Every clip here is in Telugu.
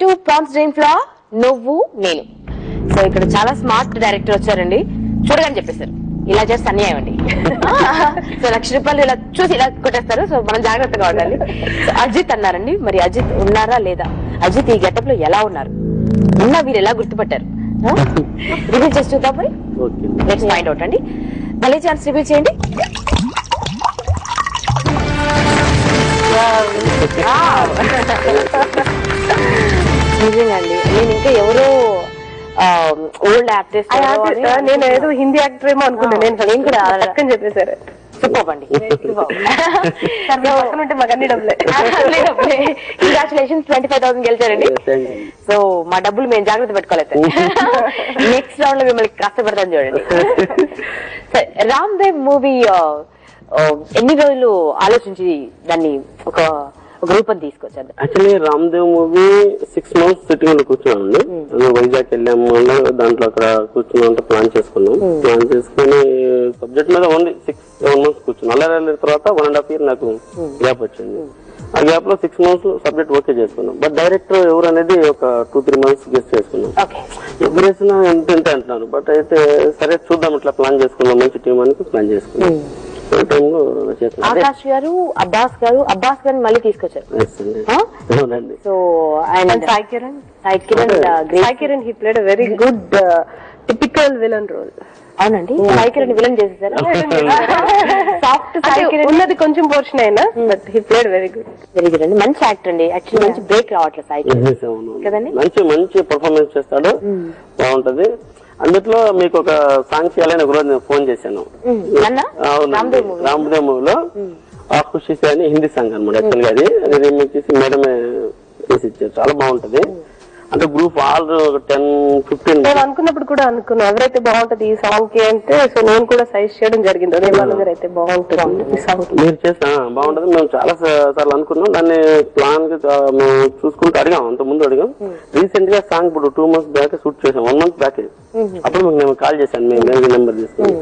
టు ప్రాన్స్ డ్రీమ్ ఫ్లో నువ్వు నేను. సో ఇక్కడ చాలా స్మార్ట్ డైరెక్టర్ వచ్చారండి. చూడగానే చెప్పేశారు ఇలా చేస్తే అన్యాయం అండి. సో ₹1,00,000 ఇలా చూసి ఇలా కొట్టేస్తారు. సో మనం జాగ్రత్తగా ఉండాలి. సో అజిత్ అన్నారండి. మరి అజిత్ ఉన్నారా లేదా? అజిత్ ఈ గెటప్ లో ఎలా ఉన్నారు? ఉన్నా వీరు ఎలా గుర్తుపట్టారు? రివీల్ చేసి చూద్దాం. మరి లెట్స్ ఫైండ్ అవుట్ అండి. మళ్ళీ ఛాన్స్ రివీల్ చేయండి. నిజంగా అండి, నేను ఇంకా ఎవరో ఓల్డ్ యాక్టర్స్, నేను ఏదో హిందీ యాక్టర్ ఏమో అనుకున్నాను. నేను కూడా పక్కన చెప్పేశారు. చెప్పండి. మాకు అన్ని డబ్బులే. కంగ్రాచులేషన్స్, 25,000 గెలిచారండి. సో మా డబ్బులు మేము జాగ్రత్త పెట్టుకోలేదు. నెక్స్ట్ రౌండ్ లో మిమ్మల్ని కష్టపడతాను చూడండి. రామ్ దేవ్ మూవీ ఎన్ని రోజులు ఆలోచించి దాన్ని ఒక రూపం తీసుకొచ్చారు? Actually Ram Dev movie 6 months sitting లో కూర్చున్నామండి. వైజాగ్ వెళ్ళాము, దాంట్లో అక్కడ కూర్చున్నాం, ప్లాన్ చేసుకున్నాం. ప్లాన్ చేసుకుని సబ్జెక్ట్ మీద ఓన్లీ 6-7 months కూర్చున్నాం. అలా తర్వాత 1.5 year నాకు గ్యాప్ వచ్చింది. ఆ గ్యాప్ లో 6 months సబ్జెక్ట్ ఓకే చేసుకున్నాం. బట్ డైరెక్టర్ ఎవరు అనేది ఒక 2-3 months గెస్ట్ చేసుకున్నాం. ఎవరేసినా ఎంత అంటున్నారు. బట్ అయితే సరే చూద్దాం, ఇట్లా ప్లాన్ చేసుకున్నాం, మంచి టీం అని ప్లాన్ చేసుకున్నాం. ఆకాష్ గారు, అబ్బాస్ గారు మళ్ళీ తీసుకొచ్చారు. So and Sai Kiran he played very good typical villain role. అవునండి, సాయి కిరణ్ విలన్ చేసేసారు. సాఫ్ట్ సాయి కిరణ్ ఉన్నది కొంచెం పోర్షన్ అయినా, but he played very good అండి. మంచి యాక్టర్ అండి. యాక్చువల్లీ మంచి బ్రేక్ రావట్లేదు సాయి కిరణ్ కదండి. మంచి పర్ఫార్మెన్స్ చేస్తాడు, బాగుంటది. అందుట్లో మీకు ఒక సాంగ్ చేయాలని ఒక రోజు నేను ఫోన్ చేశాను. రామ్దేవ్ మూవీలో ఆ ఖుషి అని హిందీ సాంగ్ అనమాట. యాక్చువల్ గా అది రీమేక్ చేసి మేడమే చేసి ఇచ్చారు. చాలా బాగుంటది. అంటే గ్రూప్ ఆల్ 10-15 నేను అనుకున్నప్పుడు కూడా అనుకున్నా ఎవరైతే బాగుంటది ఈ సాంగ్ కి అంటే, సో నేను కూడా సజెస్ట్ చేయడం జరిగింది. అయితే బాగుంటుంది ఈ సాంగ్ మీరు చేస్తా బాగుంటది. మేము చాలా సార్లు అనుకున్నాం. దాన్ని ప్లాన్ మేము చూసుకుంటూ అడిగాం, అంత ముందు అడిగాం. రీసెంట్ గా సాంగ్ ఇప్పుడు 2 months బ్యాక్ షూట్ చేసాం, 1 month బ్యాక్. అప్పుడు మీకు నేను కాల్ చేశాను, మేము నెంబర్ తీసుకుని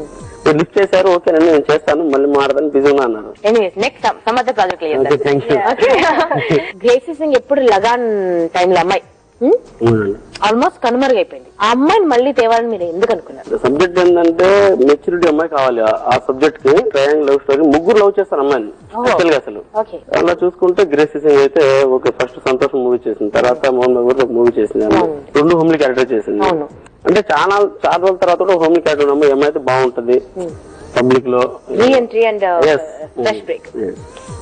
మీరు లిఫ్ట్ చేశారు. ఓకే అండి నేను చేస్తాను, మళ్ళీ మాడదని బిజీగా అన్నారు. గ్రేసీ సింగ్ ఎప్పుడు లగాన్ టైంలో అమ్మాయి ఆల్మోస్ట్ కనుమరుగైపోయింది. ఆ అమ్మాయిని మళ్ళీ తేవాలని మీరు ఎందుకు అనుకున్నారు? సబ్జెక్ట్ ఏంటంటే మెచ్యూరిటీ అమ్మాయి కావాలి. ఆ సబ్జెక్ట్ కి ట్రయాంగిల్ లవ్ స్టోరీ, ముగ్గురు లవ్ చేస్తారు అమ్మాయిని యాక్చువల్ గా. అసలు అలా చూసుకుంటే గ్రేసీ సింగ్ అయితే ఓకే, ఫస్ట్ సంతోషం మూవీ చేసింది, తర్వాత మోహన్ బాబు మూవీ చేసింది, 2 హోమ్లీ క్యారెక్టర్ చేసింది. అంటే చాలా రోజుల తర్వాత కూడా హోమ్లీ క్యారెక్టర్ అమ్మాయి ఏమైతే బాగుంటది పబ్లిక్ లో. Reentry and fresh break.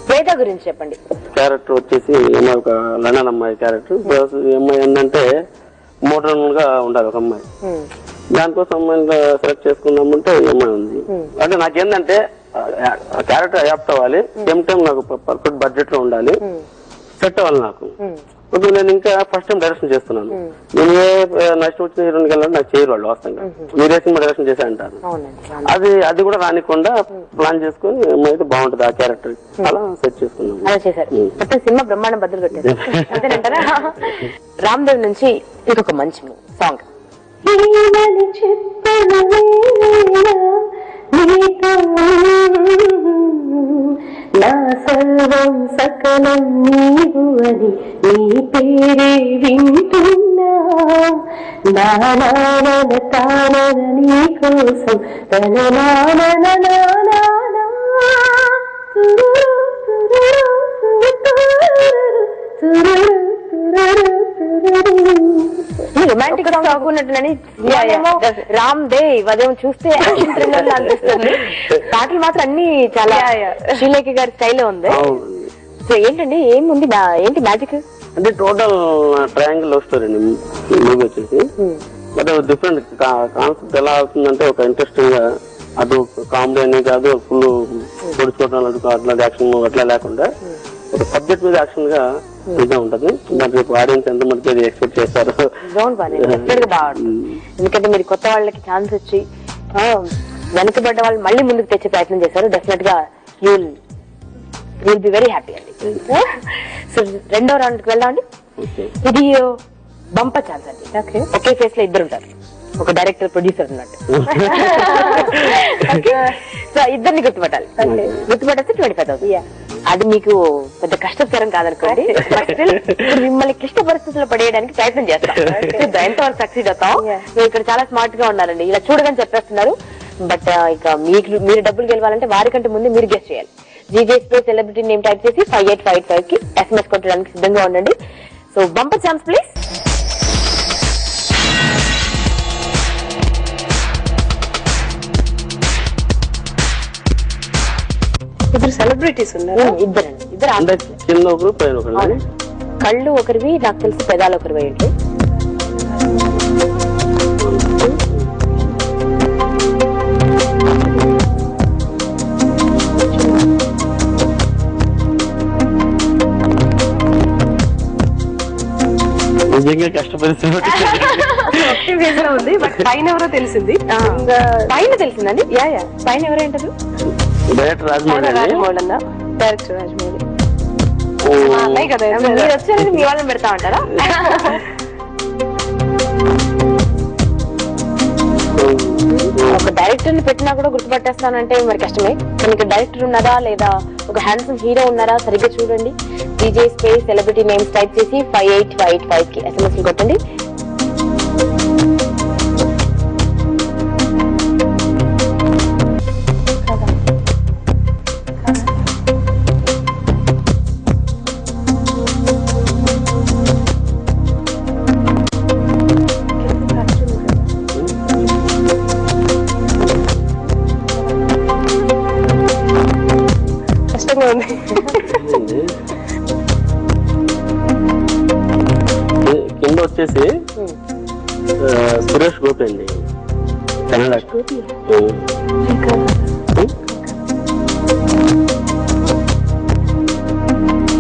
Shweta గురించి చెప్పండి. క్యారెక్టర్ వచ్చేసి ఒక లండన్ అమ్మాయి క్యారెక్టర్. అమ్మాయి ఏంటంటే మోడర్న్ గా ఉండాలి ఒక అమ్మాయి. దానికోసం అమ్మాయిని సెలెక్ట్ చేసుకున్నామంటే ఈ అమ్మాయి ఉంది. అంటే నాకేంటంటే క్యారెక్టర్ అడాప్ట్ అవ్వాలి, సేమ్ టైం నాకు పర్ఫెక్ట్ బడ్జెట్ లో ఉండాలి, సెట్ అవ్వాలి నాకు. ఇప్పుడు నేను ఇంకా ఫస్ట్ టైం డైరెక్షన్ చేస్తున్నాను. నేను నెక్స్ట్ వచ్చిన హీరోయిన్కి వెళ్ళాలంటే నాకు చేయరు వాళ్ళు వాస్తవంగా. మీరే సినిమా డైరెక్షన్ చేసా అంటారు. అది కూడా రానికుండా ప్లాన్ చేసుకుని అయితే బాగుంటది ఆ క్యారెక్టర్, అలా సెట్ చేసుకున్నాం. సినిమా బ్రహ్మాండం బదులు పెట్టారు. రామ్ దేవ్ నుంచి ఇంకొక మంచి సాంగ్. నా సర్వం సకలం నీవు అని నీ పేరే వింటున్నా, నా నానన తానన నీ కోసం తన నానన రొమాంటిక్ సాంగ్ కాకున్నట్టునని రామ్ దేవ్ అదేమో చూస్తే యాక్షన్ థ్రిల్లర్ అనిపిస్తుంది. పాటలు మాత్రం అన్ని చాలా శ్రీలేఖ గారి స్టైల్లో ఉంది. సో ఏంటండి ఏముంది, ఏంటి మ్యాజిక్? అంటే total triangle love story movie వచ్చేసి. బట్ డిఫరెంట్ కాన్సెప్ట్ ఎలా అవుతుందంటే ఒక ఇంట్రెస్టింగ్ గా, అటు కామెడీ అని కాదు, ఫుల్ పొడుచుకోవడం అట్లాంటి యాక్షన్ అట్లా లేకుండా ఒక సబ్జెక్ట్ మీద యాక్షన్ గా ఇదే ఉంటది. దాంట్లో ఆడియన్స్ ఎంత మంది అది ఎక్స్పెక్ట్ చేస్తారు. ఎందుకంటే మీరు కొత్త వాళ్ళకి ఛాన్స్ ఇచ్చి వెనుకబడ్డ వాళ్ళు మళ్ళీ ముందుకు తెచ్చే ప్రయత్నం చేశారు. డెఫినెట్ గా యుల్ బి వెరీ హ్యాపీ అండి. సో 2వ రౌండ్ కి వెళ్దాం అండి. ఇది బంప ఛాన్స్ అండి. ఒకే ఫేస్ లో ఇద్దరు ఉంటారు, ఒక డైరెక్టర్ ప్రొడ్యూసర్ అన్నట్టు. సో ఇద్దరిని గుర్తుపట్టాలి. గుర్తుపట్టేస్తే 25,000. అది మీకు పెద్ద కష్టతరం కాదనుకోండి. మిమ్మల్ని క్లిష్ట పరిస్థితుల్లో పడేయడానికి ప్రయత్నం చేస్తాం. ఎంతవరకు సక్సీడ్ అవుతాం. మీరు ఇక్కడ చాలా స్మార్ట్ గా ఉన్నారండి. ఇలా చూడగానే చెప్పేస్తున్నారు. బట్ ఇక మీరు డబ్బులు గెలవాలంటే వారికంటే ముందు మీరు గెస్ట్ చేయాలి. GJ space celebrity name type చేసి 58585 కి SMS కొట్టడానికి సిద్ధంగా ఉండండి. So bumper chance please. ఇద్దరు సెలబ్రిటీస్ ఉన్నారు. ఇద్దరు కింద ఒకరు పైన ఒకరు. కళ్ళు ఒకరివి, నాకు తెలిసి పెదాలు ఒకరివి ఏంటి. నిజంగా కష్టపరిస్థితి ఉంది. బట్ పైన ఎవరో తెలిసింది. పైన తెలిసిందండి. పైన ఎవరేంటారు? డైరెక్టర్ రాజమౌళి. డైరెక్టర్ రాజమౌళి కదా. మీరు వచ్చారని మీ వాళ్ళని పెడతా ఉంటారా? ఒక డైరెక్టర్ ని పెట్టినా కూడా గుర్తుపట్టేస్తానంటే మరి కష్టమే. కానీ ఇక్కడ డైరెక్టర్ ఉన్నారా లేదా ఒక హ్యాండ్సమ్ హీరో ఉన్నారా సరిగ్గా చూడండి. DJ space celebrity names type చేసి 58585 కి SMS కొట్టండి. కింద వచ్చేసి సురేష్ గోపి అండి, కన్నడ.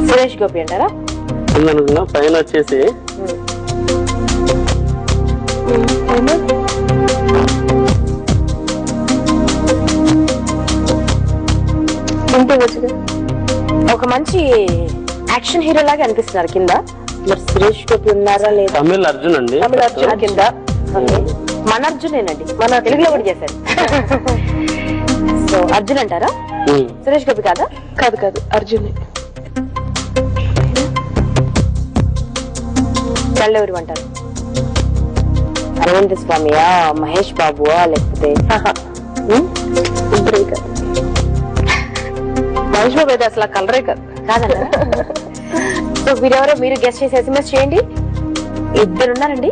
సురేష్ గోపి అంటారా? కింద పైన వచ్చేసి ఒక మంచి యాక్షన్ హీరో లాగా అనిపిస్తున్నారు కింద. మరి సురేష్ గోపి ఉన్నారా లేదా? తమిళ్ అర్జున్ అండి. తమిళ అర్జున్ కింద. మన అర్జునేనండి, మన తెలుగులో కూడా చేశారు. సో అర్జున్ అంటారా? సురేష్ గోపి కాదా? కాదు కాదు, అర్జున్. కళ్ళు ఎవరు అంటారు? అరవింద్ స్వామియా, మహేష్ బాబువా, లేకపోతే ఇద్దరే కాదు. మహేష్ బాబు అయితే అసలు కలరే కాదు. కాదన్నా? సో మీరెవరో మీరు గెస్ట్ చేసి SMS చేయండి. ఇద్దరు ఉన్నారండి.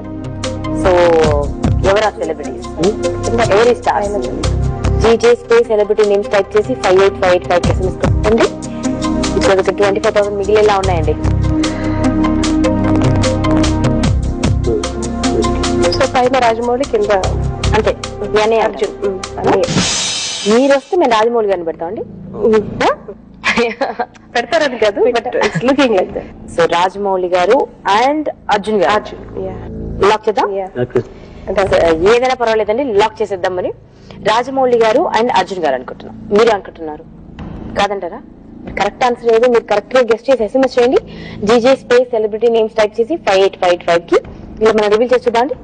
సో ఎవరా సెలబ్రిటీస్, ఎవరి stars? GJ space celebrity names type చేసి 58585 SMS కొట్టండి. ఇప్పుడు 25,000 మిగిలేలా ఉన్నాయండి. సో పైన రాజమౌళి, కింద అంతే. అర్జున్. మీరు వస్తే మేము రాజమౌళి గారిని పెడతామండి. పెడతారని కాదు, but it's looking like that. So Rajamouli గారు అండ్ అర్జున్ గారు లాక్ చేద్దాం. ఏదైనా పర్వాలేదండి, లాక్ చేసేద్దాం. మరి రాజమౌళి గారు అండ్ అర్జున్ గారు అనుకుంటున్నాం. మీరు అనుకుంటున్నారు కాదంటారా? కరెక్ట్ ఆన్సర్ ఏదో మీరు కరెక్ట్ గా గెస్ట్ చేసి SMS చేయండి. GJ space celebrity names type చేసి 58585 కి. ఇలా మనం రివీల్ చేసి చూద్దాం అండి.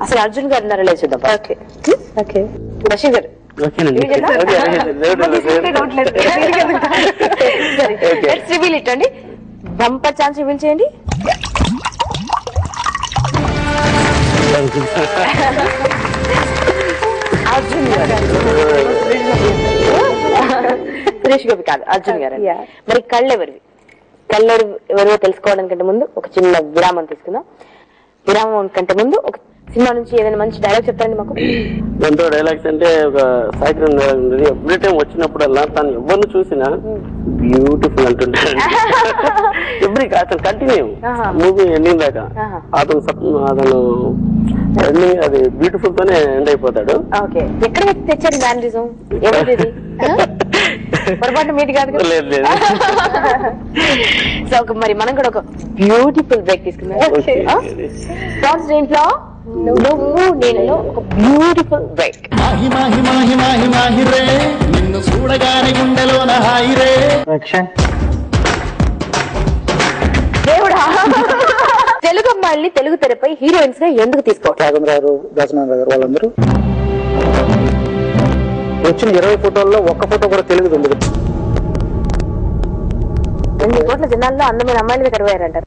అసలు అర్జున్ గారు ఉన్నారా లేదు చూద్దాం. Okay okay. బషీర్ గారు రివీల్ ఇట్టండి. బంపర్ ఛాన్స్ రివీల్ చేయండి. అర్జున్ గారు. సురేష్ గోపి కాదు, అర్జున్ గారు. మరి కళ్ళు ఎవరివి? కళ్ళు ఎవరో తెలుసుకోవడానికంటే ముందు ఒక చిన్న విరామం తీసుకుందాం. విరామం కంటే ముందు ఒక సినిమా నుంచి ఏదైనా మంచి డైలాగ్ చెప్తారండి మాకు. దాంతో డైలాగ్స్ అంటే ఒక సాయిగ్రం డైలాగ్ ఉండేది. ఎవ్రీ టైం వచ్చినప్పుడల్లా తను ఎవరిని చూసినా బ్యూటిఫుల్ అంటుంటాడు. ఎవ్రీ అతను కంటిన్యూ మూవీ ఎండింగ్ దాకా అతను ఎండింగ్ అది బ్యూటిఫుల్ తోనే ఎండ్ అయిపోతాడు. ఓకే, ఎక్కడ తెచ్చారు మ్యానరిజం? ఎవరిది? పొరపాటు మీది కాదు. లేదు లేదు. సో మరి మనం కూడా ఒక బ్యూటిఫుల్ బ్రేక్ తీసుకుందాం. దీంట్లో నువ్వు నేను ఒక బ్యూటిఫుల్ బ్రేక్. దేవుడా, తెలుగు అమ్మాయిల్ని తెలుగు తెరపై హీరోయిన్స్ గా ఎందుకు తీసుకోవాలి? రాఘవరావు, దాసనారాయణ గారు వాళ్ళందరూ వచ్చిన 20 ఫోటోల్లో ఒక్క ఫోటో కూడా తెలుగుది ఉండదు. 2 కోట్ల జనాల్లో అందమైన అమ్మాయిలు కరువయ్యారంటారు.